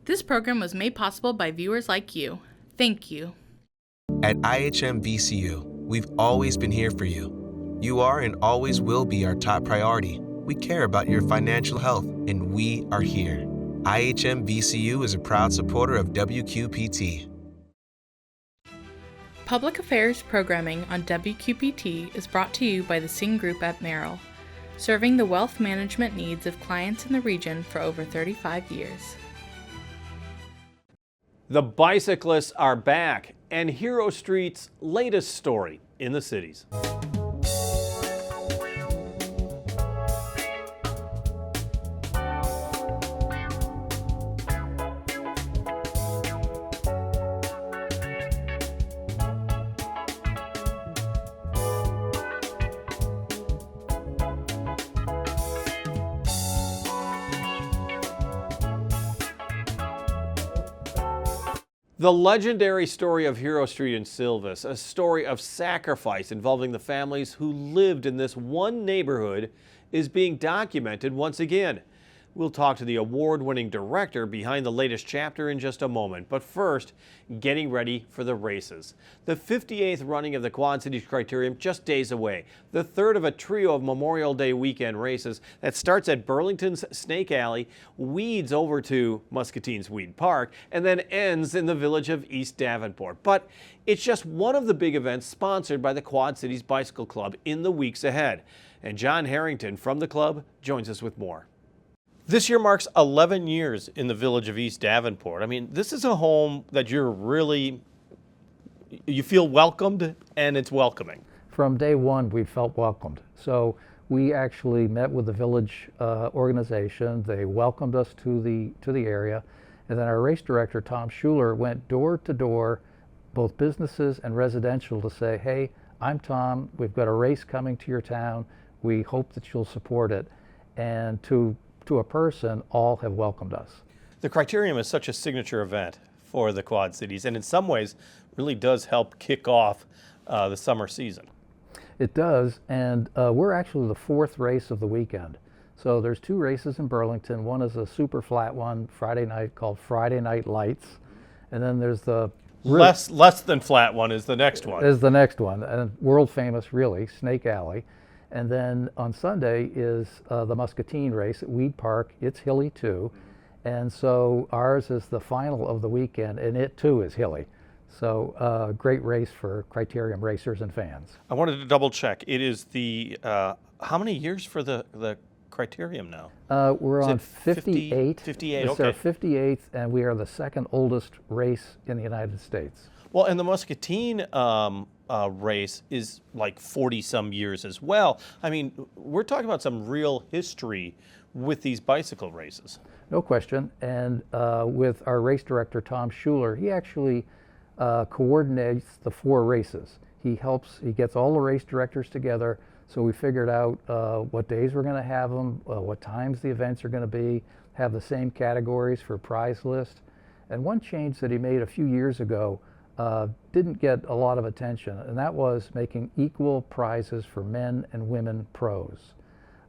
This program was made possible by viewers like you. Thank you. At IHM VCU, we've always been here for you. You are and always will be our top priority. We care about your financial health, and we are here. IHM VCU is a proud supporter of WQPT. Public Affairs programming on WQPT is brought to you by the Singh Group at Merrill, serving the wealth management needs of clients in the region for over 35 years. The bicyclists are back, and Hero Street's latest story in the cities. The legendary story of Hero Street in Silvis, a story of sacrifice involving the families who lived in this one neighborhood, is being documented once again. We'll talk to the award-winning director behind the latest chapter in just a moment. But first, getting ready for the races. The 58th running of the Quad Cities Criterium just days away. The third of a trio of Memorial Day weekend races that starts at Burlington's Snake Alley, weeds over to Muscatine's Weed Park, and then ends in the village of East Davenport. But it's just one of the big events sponsored by the Quad Cities Bicycle Club in the weeks ahead. And John Harrington from the club joins us with more. This year marks 11 years in the village of East Davenport. I mean, this is a home that you feel welcomed, and it's welcoming. From day one, we felt welcomed. So we actually met with the village organization. They welcomed us to the area. And then our race director, Tom Schuler, went door to door, both businesses and residential, to say, hey, I'm Tom. We've got a race coming to your town. We hope that you'll support it. And to a person, all have welcomed us. The Criterium is such a signature event for the Quad Cities, and in some ways really does help kick off the summer season. It does, and we're actually the fourth race of the weekend. So there's two races in Burlington. One is a super flat one Friday night called Friday Night Lights, and then there's the less than flat one is the next one. Is the next one, and world famous really, Snake Alley. And then on Sunday is the Muscatine race at Weed Park. It's hilly too. And so ours is the final of the weekend, and it too is hilly. So great race for Criterium racers and fans. I wanted to double check. It is the, how many years for the Criterium now? We're on 58. 58, It's okay. our 58th, and we are the second oldest race in the United States. Well, and the Muscatine race is like 40 some years as well. I mean, we're talking about some real history with these bicycle races. No question. And with our race director, Tom Schuler, he actually coordinates the four races. He gets all the race directors together. So we figured out what days we're going to have them, what times the events are going to be, have the same categories for prize list. And one change that he made a few years ago didn't get a lot of attention, and that was making equal prizes for men and women pros.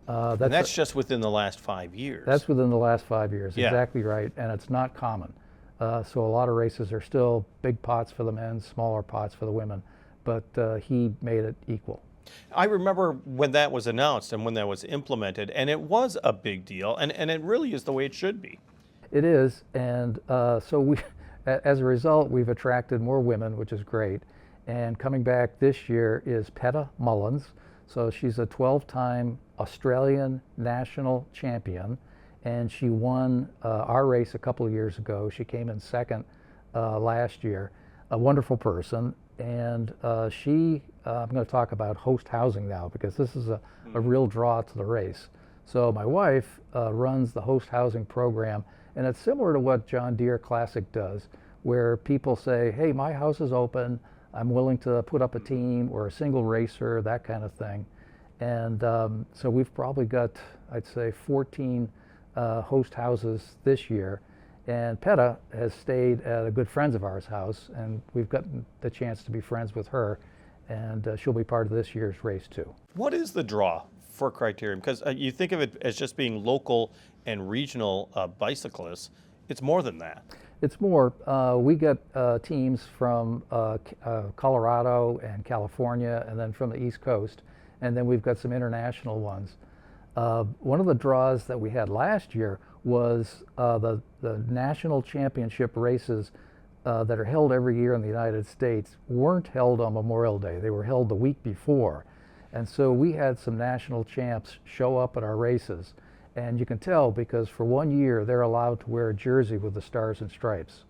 And that's just within the last 5 years. That's within the last 5 years, yeah. Exactly right, and it's not common. So a lot of races are still big pots for the men, smaller pots for the women, but he made it equal. I remember when that was announced and when that was implemented, and it was a big deal, and it really is the way it should be. It is, and so as a result, we've attracted more women, which is great. And coming back this year is Peta Mullins. So she's a 12-time Australian national champion, and she won our race a couple of years ago. She came in second last year. A wonderful person, and I'm going to talk about host housing now, because this is a real draw to the race. So my wife runs the host housing program, and it's similar to what John Deere Classic does, where people say, hey, my house is open, I'm willing to put up a team or a single racer, that kind of thing. And so we've probably got, I'd say, 14 host houses this year. And Peta has stayed at a good friend's of ours house, and we've gotten the chance to be friends with her, and she'll be part of this year's race too. What is the draw for Criterium? Because you think of it as just being local and regional bicyclists. It's more than that. It's more. We get teams from Colorado and California, and then from the East Coast, and then we've got some international ones. One of the draws that we had last year was the national championship races that are held every year in the United States weren't held on Memorial Day. They were held the week before. And so we had some national champs show up at our races. And you can tell because for 1 year they're allowed to wear a jersey with the stars and stripes.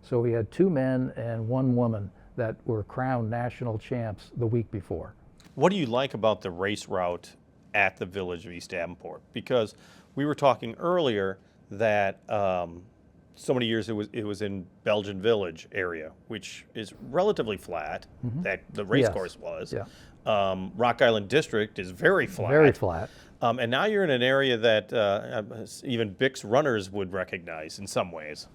So we had 2 men and 1 woman that were crowned national champs the week before. What do you like about the race route at the Village of East Davenport? Because we were talking earlier that so many years it was in Belgian Village area, which is relatively flat. That the race course was. Yeah. Rock Island District is very flat. Very flat. And now you're in an area that even Bix runners would recognize in some ways.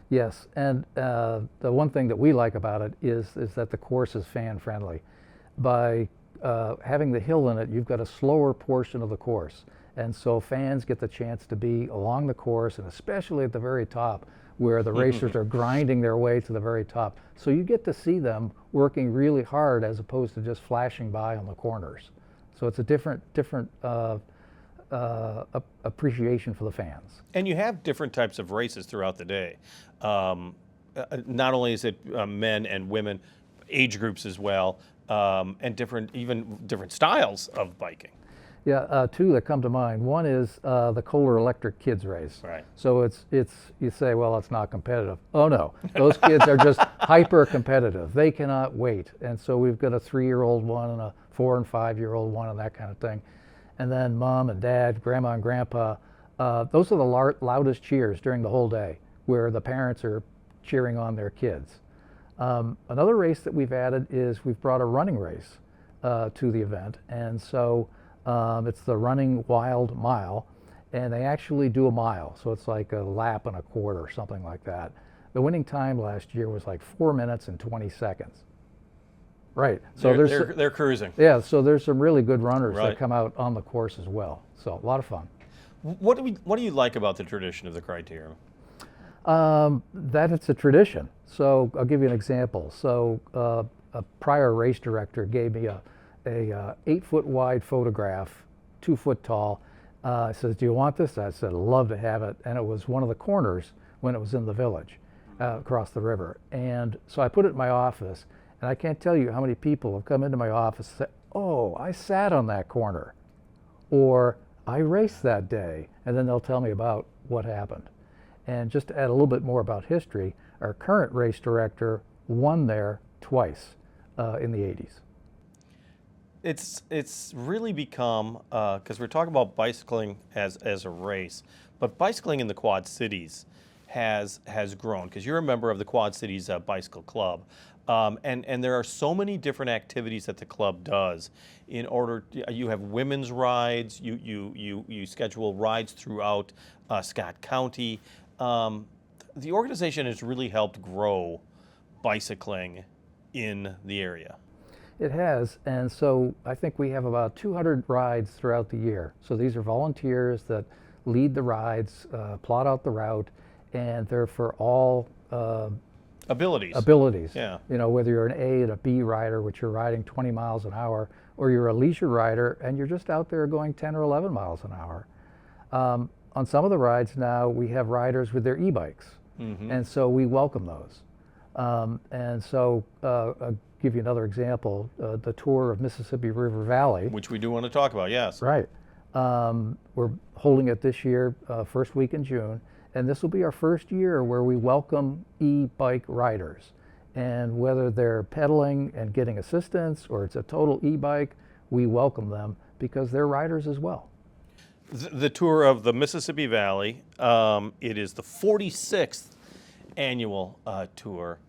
Yes, and the one thing that we like about it is that the course is fan friendly. By having the hill in it, you've got a slower portion of the course. And so fans get the chance to be along the course, and especially at the very top, where the racers are grinding their way to the very top. So you get to see them working really hard as opposed to just flashing by on the corners. So it's a different appreciation for the fans. And you have different types of races throughout the day. Not only is it men and women, age groups as well, and even different styles of biking. Yeah, 2 that come to mind. One is the Kohler Electric Kids Race. Right. So it's you say, well, it's not competitive. Oh no, those kids are just hyper competitive. They cannot wait. And so we've got a 3-year-old one and a 4- and 5-year-old one and that kind of thing. And then mom and dad, grandma and grandpa, those are the loudest cheers during the whole day, where the parents are cheering on their kids. Another race that we've added is we've brought a running race to the event. And so it's the Running Wild Mile, and they actually do a mile. So it's like a lap and a quarter or something like that. The winning time last year was like 4 minutes and 20 seconds. Right. So they're cruising. Yeah, so there's some really good runners that come out on the course as well. So a lot of fun. What do you like about the tradition of the Criterium? That it's a tradition. So I'll give you an example. So a prior race director gave me a 8-foot wide photograph, 2 foot tall. Says, do you want this? I said, love to have it. And it was one of the corners when it was in the village across the river. And so I put it in my office, and I can't tell you how many people have come into my office and said, oh, I sat on that corner, or I raced that day. And then they'll tell me about what happened. And just to add a little bit more about history, our current race director won there twice in the 80s. It's really become, because we're talking about bicycling as a race, but bicycling in the Quad Cities has grown, because you're a member of the Quad Cities Bicycle Club, and there are so many different activities that the club does. In order, you have women's rides, you schedule rides throughout Scott County. The organization has really helped grow bicycling in the area. It has, and so I think we have about 200 rides throughout the year. So these are volunteers that lead the rides, plot out the route, and they're for all abilities. Yeah. You know, whether you're an A and a B rider, which you're riding 20 miles an hour, or you're a leisure rider and you're just out there going 10 or 11 miles an hour. On some of the rides now, we have riders with their e-bikes, and so we welcome those. And so I'll give you another example, the tour of Mississippi River Valley. Which we do want to talk about, yes. Right. We're holding it this year, first week in June, and this will be our first year where we welcome e-bike riders. And whether they're pedaling and getting assistance or it's a total e-bike, we welcome them because they're riders as well. The tour of the Mississippi Valley, it is the 46th annual tour.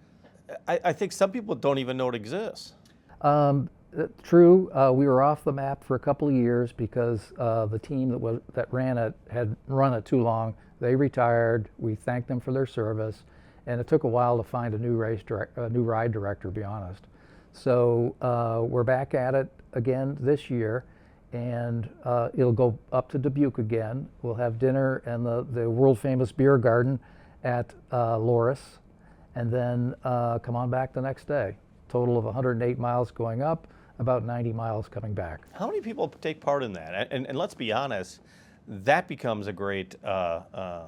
I think some people don't even know it exists. True, we were off the map for a couple of years because the team that ran it had run it too long. They retired. We thanked them for their service, and it took a while to find a new ride director, to be honest. So we're back at it again this year, and it'll go up to Dubuque again. We'll have dinner and the world famous beer garden, at Loris, and then come on back the next day. Total of 108 miles going up, about 90 miles coming back. How many people take part in that? And let's be honest, that becomes a great, a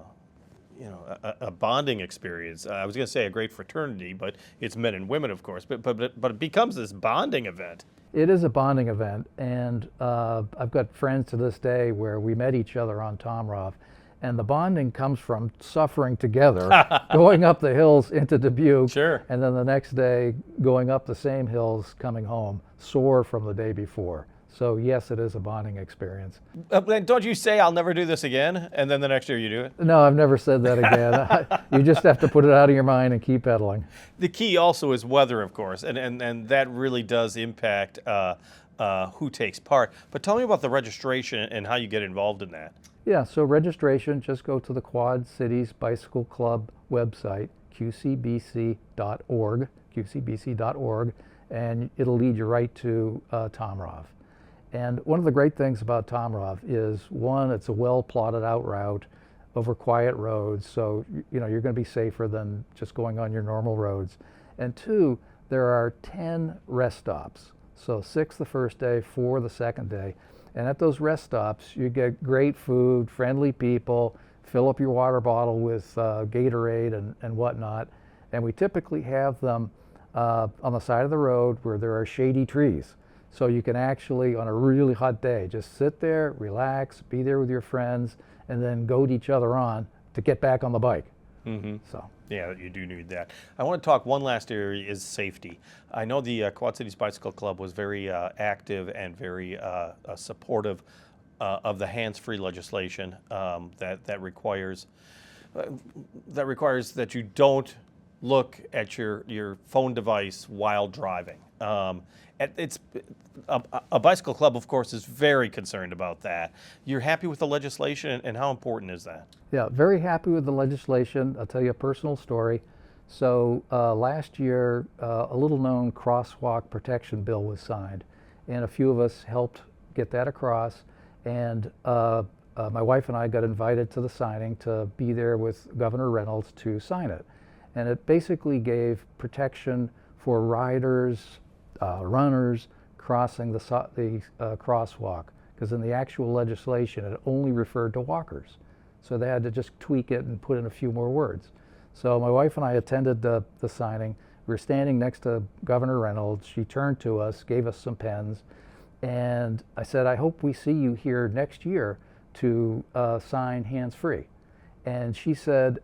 bonding experience. I was going to say a great fraternity, but it's men and women, of course. But it becomes this bonding event. It is a bonding event, and I've got friends to this day where we met each other on Tomroff, and the bonding comes from suffering together, going up the hills into Dubuque, Sure. and then the next day going up the same hills coming home, sore from the day before. So yes, it is a bonding experience. Don't you say, I'll never do this again, and then the next year you do it? No, I've never said that again. You just have to put it out of your mind and keep pedaling. The key also is weather, of course, and that really does impact who takes part. But tell me about the registration and how you get involved in that. Yeah, so registration, just go to the Quad Cities Bicycle Club website, qcbc.org, and it'll lead you right to Tomroff. And one of the great things about Tomroff is, one, it's a well plotted out route over quiet roads, so you're going to be safer than just going on your normal roads. And two, there are 10 rest stops. So 6 the first day, 4 the second day. And at those rest stops, you get great food, friendly people, fill up your water bottle with Gatorade and whatnot. And we typically have them on the side of the road where there are shady trees. So you can actually, on a really hot day, just sit there, relax, be there with your friends, and then goad each other on to get back on the bike. Mm-hmm. So. Yeah, you do need that. I want to talk, one last area is safety. I know the Quad Cities Bicycle Club was very active and very supportive of the hands-free legislation that requires that you don't look at your phone device while driving. It's a bicycle club, of course, is very concerned about that. You're happy with the legislation, and how important is that? Yeah, very happy with the legislation. I'll tell you a personal story. So last year, a little-known crosswalk protection bill was signed, and a few of us helped get that across. And my wife and I got invited to the signing to be there with Governor Reynolds to sign it. And it basically gave protection for riders, runners crossing the crosswalk, because in the actual legislation it only referred to walkers. So they had to just tweak it and put in a few more words. So my wife and I attended the signing. We were standing next to Governor Reynolds. She turned to us, gave us some pens, and I said, I hope we see you here next year to sign hands-free. And she said,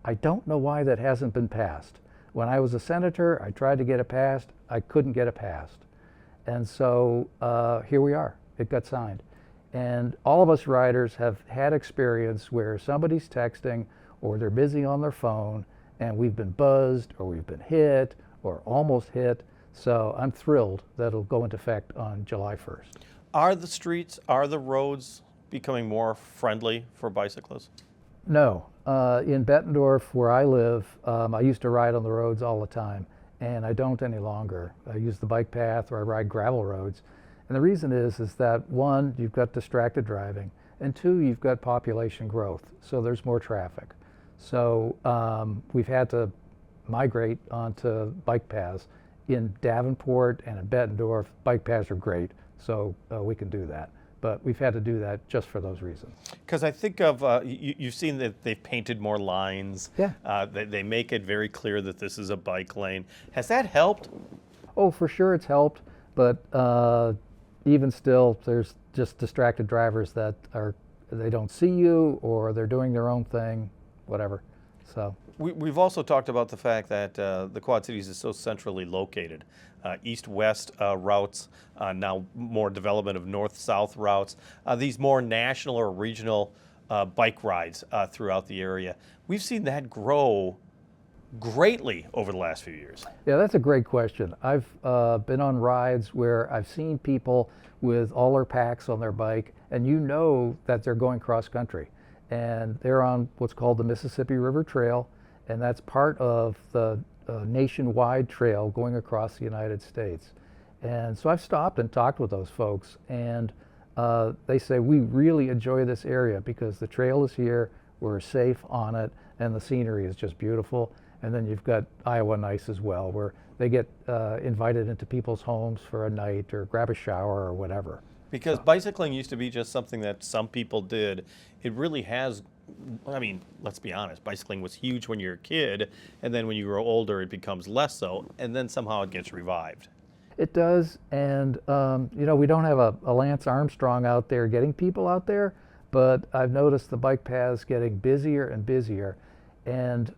I don't know why that hasn't been passed. When I was a senator, I tried to get it passed. I couldn't get it passed. And so here we are. It got signed. And all of us riders have had experience where somebody's texting or they're busy on their phone and we've been buzzed or we've been hit or almost hit. So I'm thrilled that it'll go into effect on July 1st. Are the streets, are the roads becoming more friendly for bicyclists? No. In Bettendorf, where I live, I used to ride on the roads all the time, and I don't any longer. I use the bike path or I ride gravel roads. And the reason is that one, you've got distracted driving, and two, you've got population growth, so there's more traffic. So we've had to migrate onto bike paths. In Davenport and in Bettendorf, bike paths are great, so we can do that. But we've had to do that just for those reasons. Because I think of, you've seen that they've painted more lines. Yeah. They make it very clear that this is a bike lane. Has that helped? Oh, for sure it's helped, but even still, there's just distracted drivers that they don't see you or they're doing their own thing, whatever. So. We've also talked about the fact that the Quad Cities is so centrally located. East-west routes, now more development of north-south routes, these more national or regional bike rides throughout the area. We've seen that grow greatly over the last few years. Yeah, that's a great question. I've been on rides where I've seen people with all their packs on their bike, and you know that they're going cross-country. And they're on what's called the Mississippi River Trail, and that's part of the nationwide trail going across the United States. And so I've stopped and talked with those folks, and they say, we really enjoy this area because the trail is here, We're safe on it, and the scenery is just beautiful. And then you've got Iowa Nice as well, where they get invited into people's homes for a night or grab a shower or whatever. Because bicycling used to be just something that some people did. It really has, I mean, let's be honest, bicycling was huge when you're a kid, and then when you grow older it becomes less so, and then somehow it gets revived. It does, and you know, we don't have a Lance Armstrong out there getting people out there, but I've noticed the bike paths getting busier and busier. And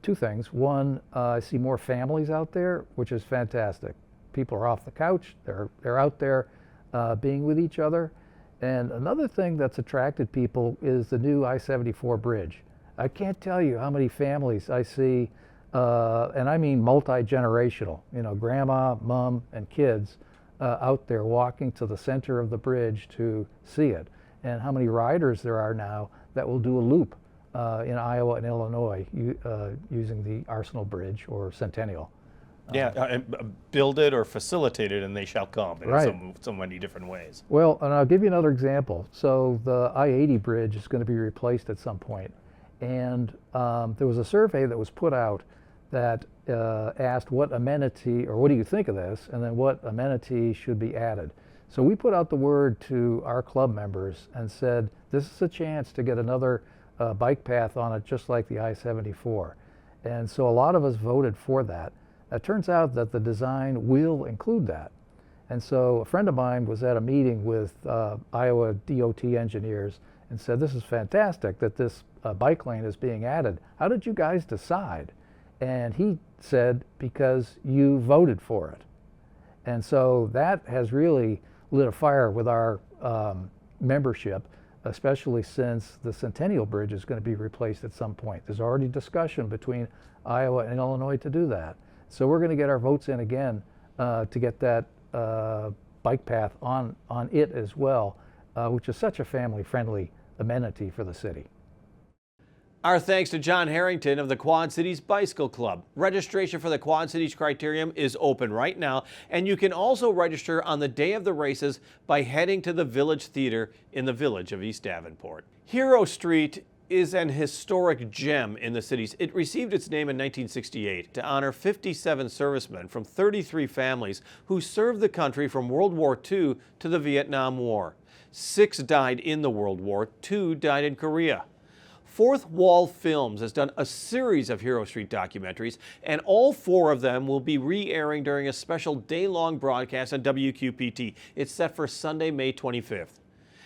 two things. One, I see more families out there, which is fantastic. People are off the couch, they're out there being with each other. And another thing that's attracted people is the new I-74 bridge. I can't tell you how many families I see, and I mean multi-generational, you know, grandma, mom, and kids out there walking to the center of the bridge to see it. And how many riders there are now that will do a loop in Iowa and Illinois using the Arsenal Bridge or Centennial. Build it or facilitate it and they shall come in Right. so many different ways. Well, and I'll give you another example. So the I-80 bridge is going to be replaced at some point. And there was a survey that was put out that asked what amenity, or what do you think of this, and then what amenity should be added. So we put out the word to our club members and said, this is a chance to get another bike path on it just like the I-74. And so a lot of us voted for that. It turns out that the design will include that. And so a friend of mine was at a meeting with Iowa DOT engineers and said, this is fantastic that this bike lane is being added. How did you guys decide? And he said, because you voted for it. And so that has really lit a fire with our membership, especially since the Centennial Bridge is going to be replaced at some point. There's already discussion between Iowa and Illinois to do that. So we're going to get our votes in again to get that bike path on it as well, which is such a family-friendly amenity for the city. Our thanks to John Harrington of the Quad Cities Bicycle Club. Registration for the Quad Cities Criterium is open right now, and you can also register on the day of the races by heading to the Village Theater in the village of East Davenport. Hero Street is an historic gem in the cities. It received its name in 1968 to honor 57 servicemen from 33 families who served the country from World War II to the Vietnam War. 6 died in the World War, 2 died in Korea. Fourth Wall Films has done a series of Hero Street documentaries, and all 4 of them will be re-airing during a special day-long broadcast on WQPT. It's set for Sunday, May 25th.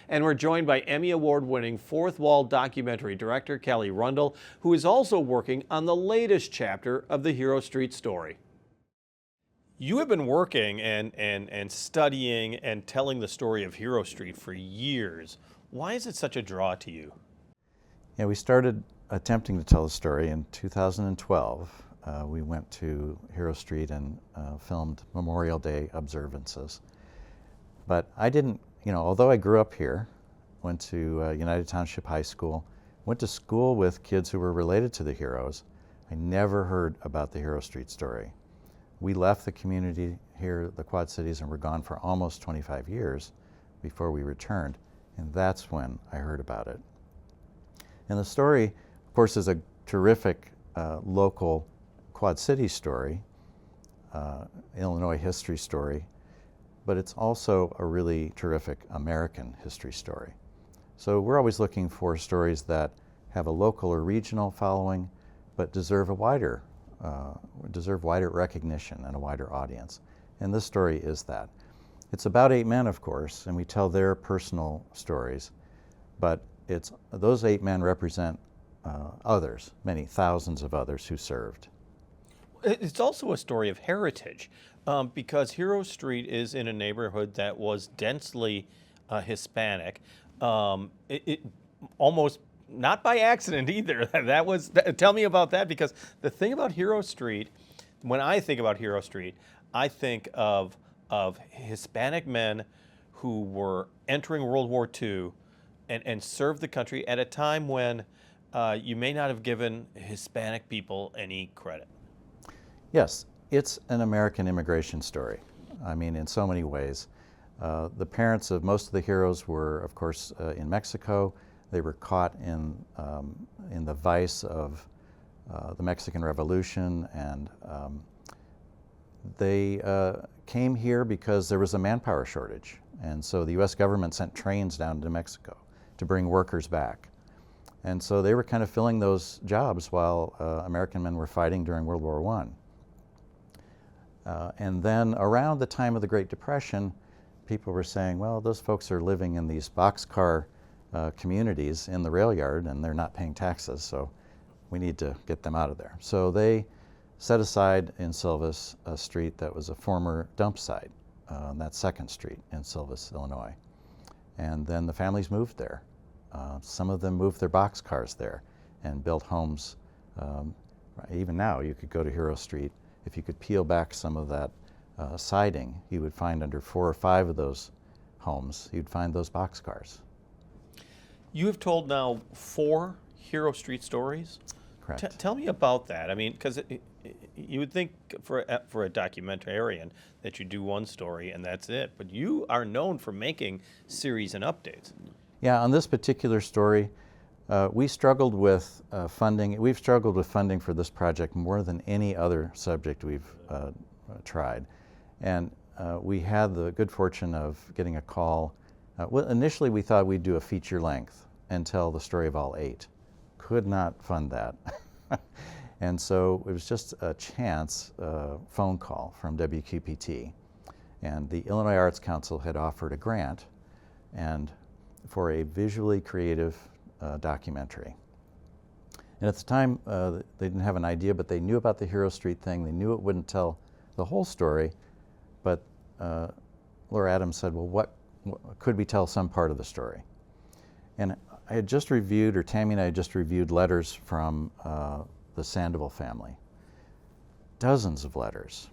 And we're joined by Emmy Award-winning Fourth Wall documentary director Kelly Rundle, who is also working on the latest chapter of the Hero Street story. You have been working and studying and telling the story of Hero Street for years. Why is it such a draw to you? Yeah, we started attempting to tell the story in 2012. We went to Hero Street and filmed Memorial Day observances. But I didn't, although I grew up here, went to United Township High School, went to school with kids who were related to the heroes, I never heard about the Hero Street story. We left the community here, the Quad Cities, and were gone for almost 25 years before we returned, and that's when I heard about it. And the story, of course, is a terrific local Quad Cities story, Illinois history story, but it's also a really terrific American history story. So we're always looking for stories that have a local or regional following, but deserve wider recognition and a wider audience. And this story is that. It's about 8 men, of course, and we tell their personal stories, but those 8 men represent others, many thousands of others who served. It's also a story of heritage, because Hero Street is in a neighborhood that was densely Hispanic. It almost not by accident either. Tell me about that, because the thing about Hero Street, when I think about Hero Street, I think of Hispanic men who were entering World War II and served the country at a time when you may not have given Hispanic people any credit. Yes, it's an American immigration story. I mean, in so many ways. The parents of most of the heroes were, of course, in Mexico. They were caught in the vice of the Mexican Revolution, and they came here because there was a manpower shortage. And so the U.S. government sent trains down to Mexico to bring workers back. And so they were kind of filling those jobs while American men were fighting during World War I. And then around the time of the Great Depression, people were saying, well, those folks are living in these boxcar communities in the rail yard and they're not paying taxes, so we need to get them out of there. So they set aside in Silvis a street that was a former dump site, that's 2nd Street in Silvis, Illinois. And then the families moved there. Some of them moved their boxcars there and built homes. Even now, you could go to Hero Street. If you could peel back some of that siding, you would find under 4 or 5 of those homes, you'd find those boxcars. You have told now 4 Hero Street stories? Correct. Tell me about that. I mean, because you would think for a documentarian that you do one story and that's it, but you are known for making series and updates. Yeah, on this particular story, we struggled with funding. We've struggled with funding for this project more than any other subject we've tried. And we had the good fortune of getting a call. Well, initially we thought we'd do a feature length and tell the story of all 8. Could not fund that. And so it was just a chance phone call from WQPT. And the Illinois Arts Council had offered a grant and for a visually creative documentary. And at the time, they didn't have an idea, but they knew about the Hero Street thing. They knew it wouldn't tell the whole story, but Laura Adams said, well, what could we tell some part of the story? And I had just reviewed, or Tammy and I had just reviewed letters from the Sandoval family. Dozens of letters.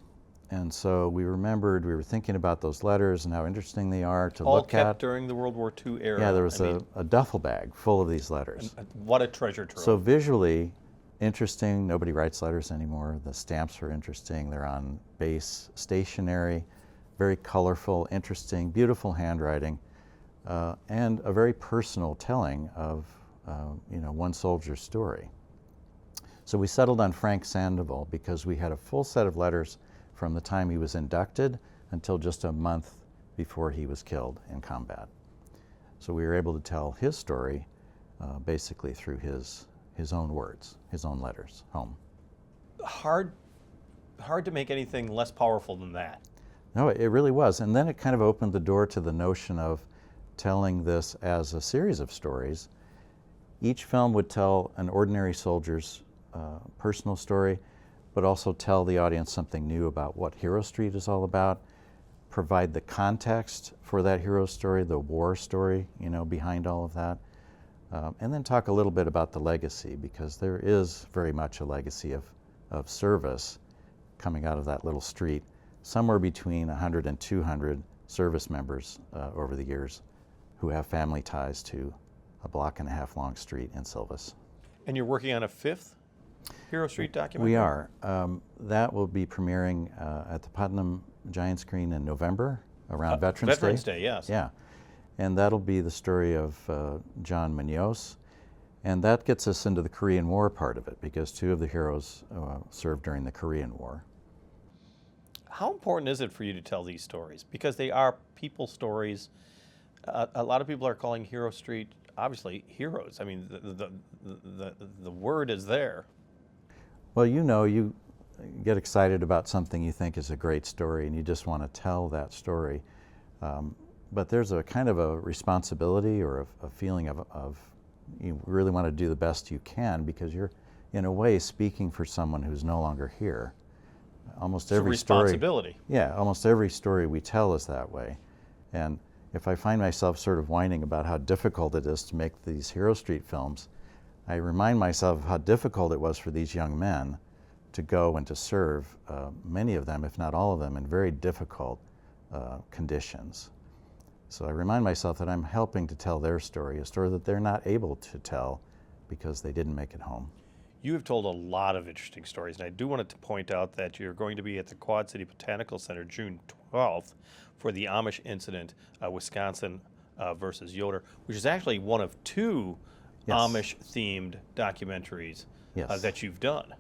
And so we remembered, we were thinking about those letters and how interesting they are to look at. All kept during the World War II era. Yeah, there was a duffel bag full of these letters. And what a treasure trove. So visually interesting. Nobody writes letters anymore. The stamps are interesting. They're on base stationery, very colorful, interesting, beautiful handwriting, and a very personal telling of one soldier's story. So we settled on Frank Sandoval because we had a full set of letters from the time he was inducted until just a month before he was killed in combat. So we were able to tell his story basically through his own words, his own letters home. Hard to make anything less powerful than that. No, it really was. And then it kind of opened the door to the notion of telling this as a series of stories. Each film would tell an ordinary soldier's personal story, but also tell the audience something new about what Hero Street is all about, provide the context for that hero story, the war story, behind all of that, and then talk a little bit about the legacy, because there is very much a legacy of service coming out of that little street, somewhere between 100 and 200 service members over the years who have family ties to a 1.5 block long street in Silvis. And you're working on a 5th Hero Street documentary? We are. That will be premiering at the Putnam Giant Screen in November, around Veterans Day. Veterans Day, yes. Yeah. And that'll be the story of John Munoz. And that gets us into the Korean War part of it, because 2 of the heroes served during the Korean War. How important is it for you to tell these stories? Because they are people stories. A lot of people are calling Hero Street, obviously, heroes. I mean, the word is there. Well, you get excited about something you think is a great story, and you just want to tell that story. But there's a kind of a responsibility or a feeling of you really want to do the best you can, because you're, in a way, speaking for someone who's no longer here. Almost every responsibility. Story, yeah, almost every story we tell is that way. And if I find myself sort of whining about how difficult it is to make these Hero Street films, I remind myself of how difficult it was for these young men to go and to serve, many of them, if not all of them, in very difficult conditions. So I remind myself that I'm helping to tell their story, a story that they're not able to tell because they didn't make it home. You have told a lot of interesting stories, and I do want to point out that you're going to be at the Quad City Botanical Center June 12th for the Amish incident, Wisconsin versus Yoder, which is actually one of two Yes. Amish-themed documentaries Yes. that you've done.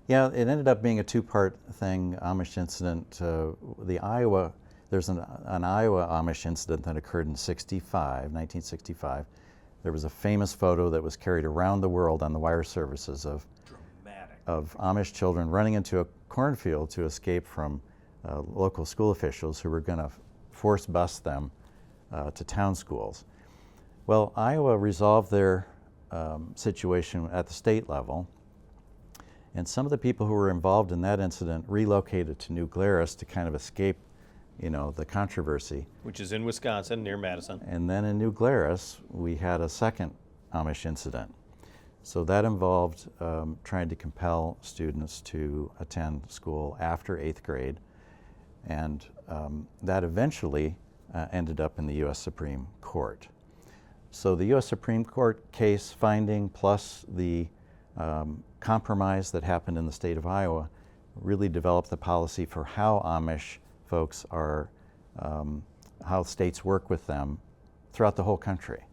Yeah, it ended up being a two-part thing, Amish incident. There's an Iowa Amish incident that occurred in 1965. There was a famous photo that was carried around the world on the wire services of Amish children running into a cornfield to escape from local school officials who were going to force bus them to town schools. Well, Iowa resolved their situation at the state level, and some of the people who were involved in that incident relocated to New Glarus to kind of escape, the controversy. Which is in Wisconsin, near Madison. And then in New Glarus, we had a second Amish incident. So that involved trying to compel students to attend school after 8th grade, and that eventually ended up in the U.S. Supreme Court. So the U.S. Supreme Court case finding plus the compromise that happened in the state of Iowa really developed the policy for how Amish folks are, how states work with them throughout the whole country.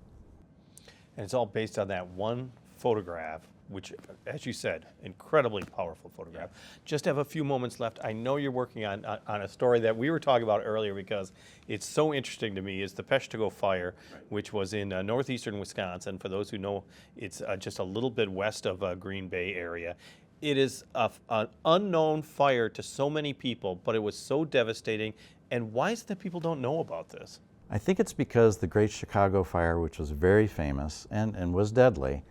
And it's all based on that one photograph, which, as you said, incredibly powerful photograph. Just have a few moments left. I know you're working on a story that we were talking about earlier because it's so interesting to me, is the Peshtigo fire, which was in northeastern Wisconsin. For those who know, it's just a little bit west of Green Bay area. It is an unknown fire to so many people, but it was so devastating. And why is it that people don't know about this? I think it's because the Great Chicago Fire, which was very famous and was deadly,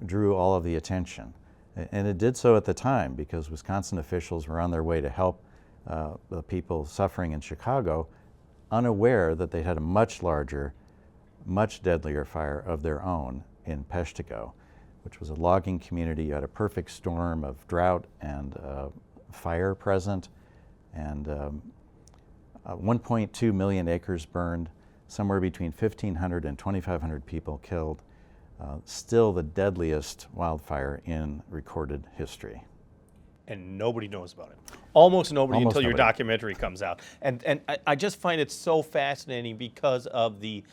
drew all of the attention. And it did so at the time because Wisconsin officials were on their way to help the people suffering in Chicago, unaware that they had a much larger, much deadlier fire of their own in Peshtigo, which was a logging community. You had a perfect storm of drought and fire present, and 1.2 million acres burned, somewhere between 1,500 and 2,500 people killed. Still the deadliest wildfire in recorded history. And nobody knows about it. Almost nobody Almost until your nobody. documentary comes out. And I just find it so fascinating because of the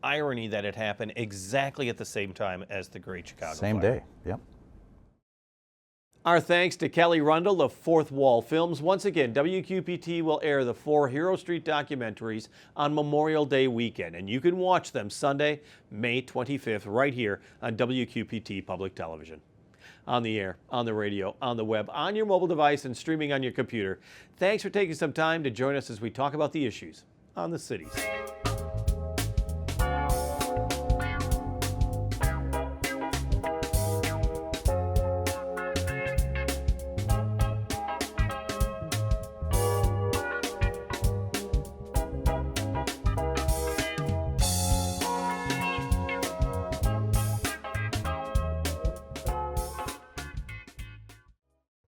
irony that it happened exactly at the same time as the Great Chicago Same Fire. day, yep. Our thanks to Kelly Rundle of Fourth Wall Films. Once again, WQPT will air the 4 Hero Street documentaries on Memorial Day weekend, and you can watch them Sunday, May 25th, right here on WQPT Public Television. On the air, on the radio, on the web, on your mobile device, and streaming on your computer. Thanks for taking some time to join us as we talk about the issues on the cities.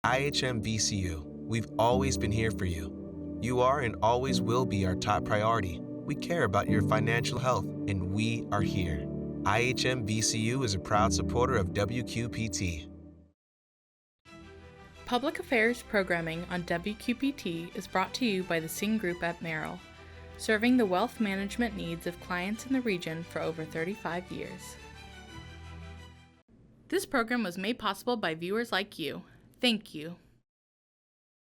IHM VCU, we've always been here for you. You are and always will be our top priority. We care about your financial health, and we are here. IHM VCU is a proud supporter of WQPT. Public Affairs programming on WQPT is brought to you by the Sing Group at Merrill, serving the wealth management needs of clients in the region for over 35 years. This program was made possible by viewers like you. Thank you.